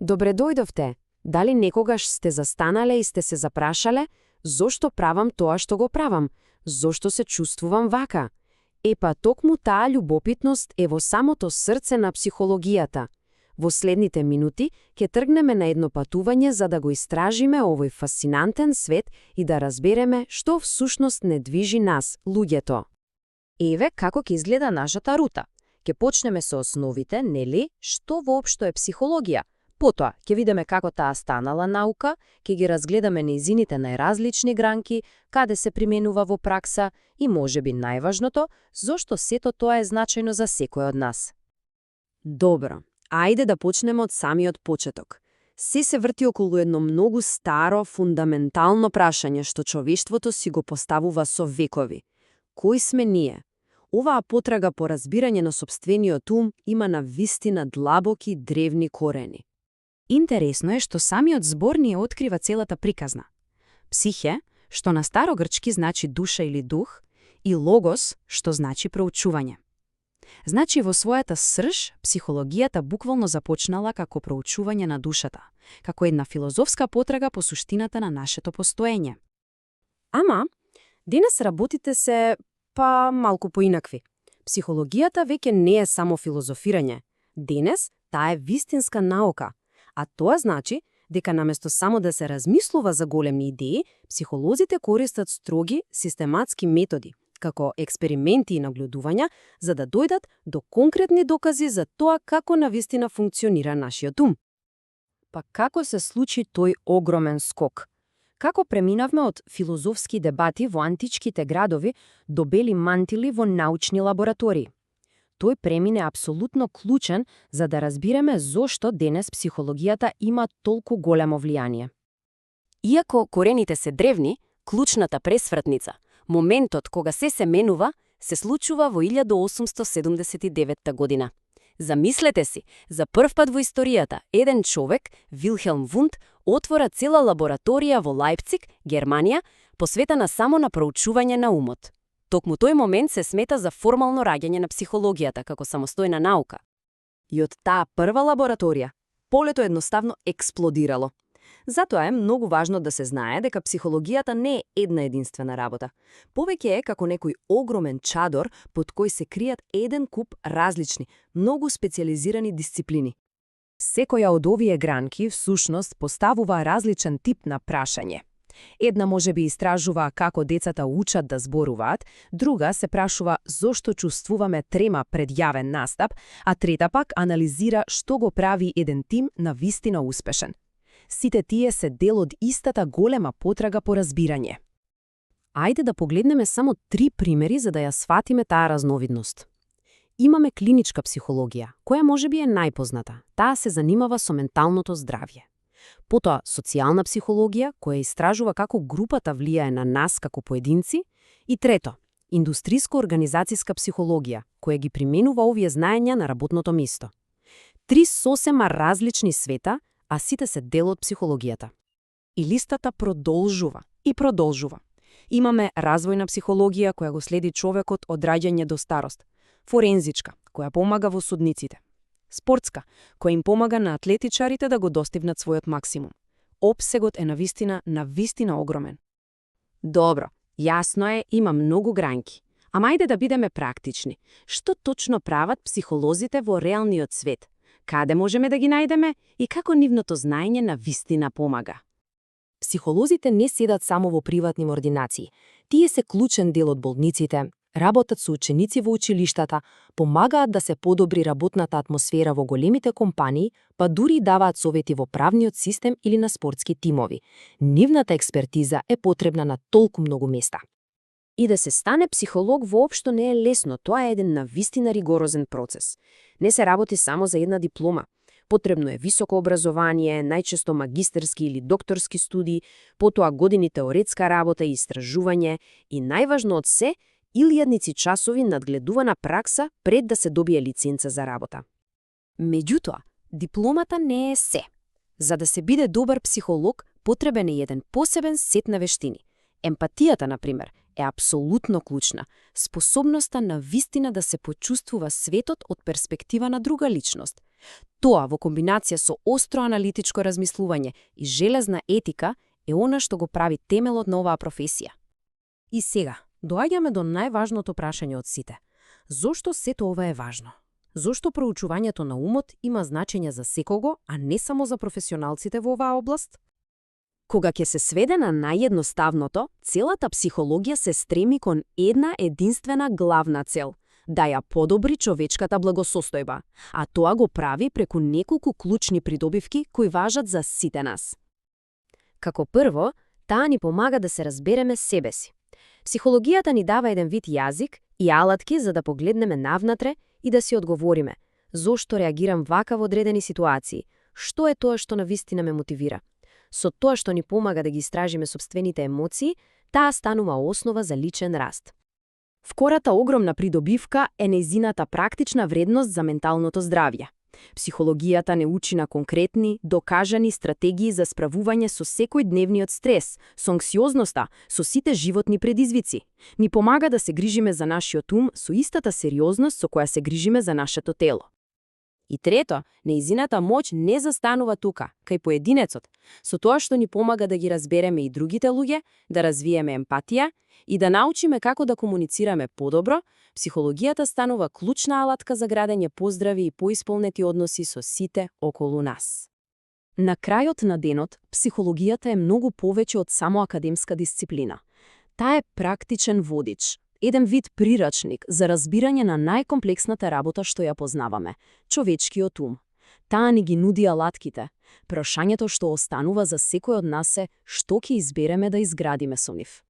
Добре дојдовте. Дали некогаш сте застанале и сте се запрашале зошто правам тоа што го правам? Зошто се чувствувам вака? Епа, токму таа љубопитност е во самото срце на психологијата. Во следните минути ќе тргнеме на едно патување за да го истражиме овој фасцинантен свет и да разбереме што всушност не движи нас, луѓето. Еве како ќе изгледа нашата рута. Ќе почнеме со основите, нели, што воопшто е психологија. Потоа, ќе видиме како таа станала наука, ќе ги разгледаме нејзините најразлични гранки, каде се применува во пракса и можеби најважното, зошто сето тоа е значајно за секој од нас. Добро, ајде да почнеме од самиот почеток. Се врти околу едно многу старо, фундаментално прашање што човештвото си го поставува со векови. Кој сме ние? Оваа потрага по разбирање на сопствениот ум има навистина длабоки древни корени. Интересно е што самиот збор ни ја открива целата приказна. Психе, што на старогрчки значи душа или дух, и логос, што значи проучување. Значи во својата срж, психологијата буквално започнала како проучување на душата, како една филозофска потрага по суштината на нашето постоење. Ама, денес работите се малку поинакви. Психологијата веќе не е само филозофирање. Денес таа е вистинска наука. А тоа значи дека наместо само да се размислува за големи идеи, психолозите користат строги, систематски методи, како експерименти и нагледувања, за да дојдат до конкретни докази за тоа како навистина функционира нашиот ум. Па како се случи тој огромен скок? Како преминавме од филозофски дебати во античките градови до бели мантили во научни лаборатории? Тој премин е апсолутно клучен за да разбиреме зошто денес психологијата има толку големо влијание. Иако корените се древни, клучната пресвртница, моментот кога се менува, се случува во 1879 година. Замислете си, за прв пат во историјата, еден човек, Вилхелм Вунд, отвора цела лабораторија во Лајпциг, Германија, посветена само на проучување на умот. Токму тој момент се смета за формално раѓање на психологијата како самостојна наука. И од таа прва лабораторија, полето едноставно експлодирало. Затоа е многу важно да се знае дека психологијата не е една единствена работа. Повеќе е како некој огромен чадор под кој се кријат еден куп различни, многу специализирани дисциплини. Секоја од овие гранки всушност поставува различен тип на прашање. Една може би истражува како децата учат да зборуваат, друга се прашува зошто чувствуваме трема пред јавен настап, а трета пак анализира што го прави еден тим на вистина успешен. Сите тие се дел од истата голема потрага по разбирање. Ајде да погледнеме само 3 примери за да ја сватиме таа разновидност. Имаме клиничка психологија, која можеби е најпозната. Таа се занимава со менталното здравје. Потоа социјална психологија, која истражува како групата влијае на нас како поединци. И трето, индустриско-организацијска психологија, која ги применува овие знаења на работното место. 3 сосема различни света, а сите се дел од психологијата. И листата продолжува и продолжува. Имаме развојна психологија која го следи човекот од раѓање до старост, форензичка која помага во судниците, спортска која им помага на атлетичарите да го достигнат својот максимум. Опсегот е навистина огромен. Добро, јасно е, има многу гранки. Ама ајде да бидеме практични. Што точно прават психолозите во реалниот свет? Каде можеме да ги најдеме и како нивното знаење на вистина помага? Психолозите не седат само во приватни ординации. Тие се клучен дел од болниците, работат со ученици во училиштата, помагаат да се подобри работната атмосфера во големите компании, па дури даваат совети во правниот систем или на спортски тимови. Нивната експертиза е потребна на толку многу места. И да се стане психолог воопшто не е лесно, тоа е еден навистина ригорозен процес. Не се работи само за една диплома. Потребно е високо образование, најчесто магистерски или докторски студии, потоа години теоретска работа и истражување и најважно од се, илјадници часови надгледувана пракса пред да се добие лиценца за работа. Меѓутоа, дипломата не е се. За да се биде добар психолог, потребен е еден посебен сет на вештини. Емпатијата, например, е апсолутно клучна. Способноста на вистина да се почувствува светот од перспектива на друга личност. Тоа, во комбинација со остро аналитичко размислување и железна етика, е она што го прави темелот на оваа професија. И сега, доаѓаме до најважното прашање од сите. Зошто сето ова е важно? Зошто проучувањето на умот има значење за секого, а не само за професионалците во оваа област? Кога ќе се сведе на наједноставното, целата психологија се стреми кон една единствена главна цел – да ја подобри човечката благосостојба, а тоа го прави преку неколку клучни придобивки кои важат за сите нас. Како прво, таа ни помага да се разбереме себе си. Психологијата ни дава еден вид јазик и алатки за да погледнеме навнатре и да си одговориме зошто реагирам вака во одредени ситуации, што е тоа што навистина ме мотивира. Со тоа што ни помага да ги истражиме собствените емоции, таа станува основа за личен раст. Втората огромна придобивка е нејзината практична вредност за менталното здравје. Психологијата не учи на конкретни, докажани стратегии за справување со секојдневниот стрес, со анксиозноста, со сите животни предизвици. Ни помага да се грижиме за нашиот ум со истата сериозност со која се грижиме за нашето тело. И трето, нејзината моќ не застанува тука, кај поединецот, со тоа што ни помага да ги разбереме и другите луѓе, да развиеме емпатија и да научиме како да комуницираме подобро, психологијата станува клучна алатка за градење поздрави и поисполнети односи со сите околу нас. На крајот на денот, психологијата е многу повеќе од само академска дисциплина. Таа е практичен водич, еден вид прирачник за разбирање на најкомплексната работа што ја познаваме – човечкиот ум. Таа ни ги нуди алатките. Прашањето што останува за секој од нас е што ќе избереме да изградиме со нив.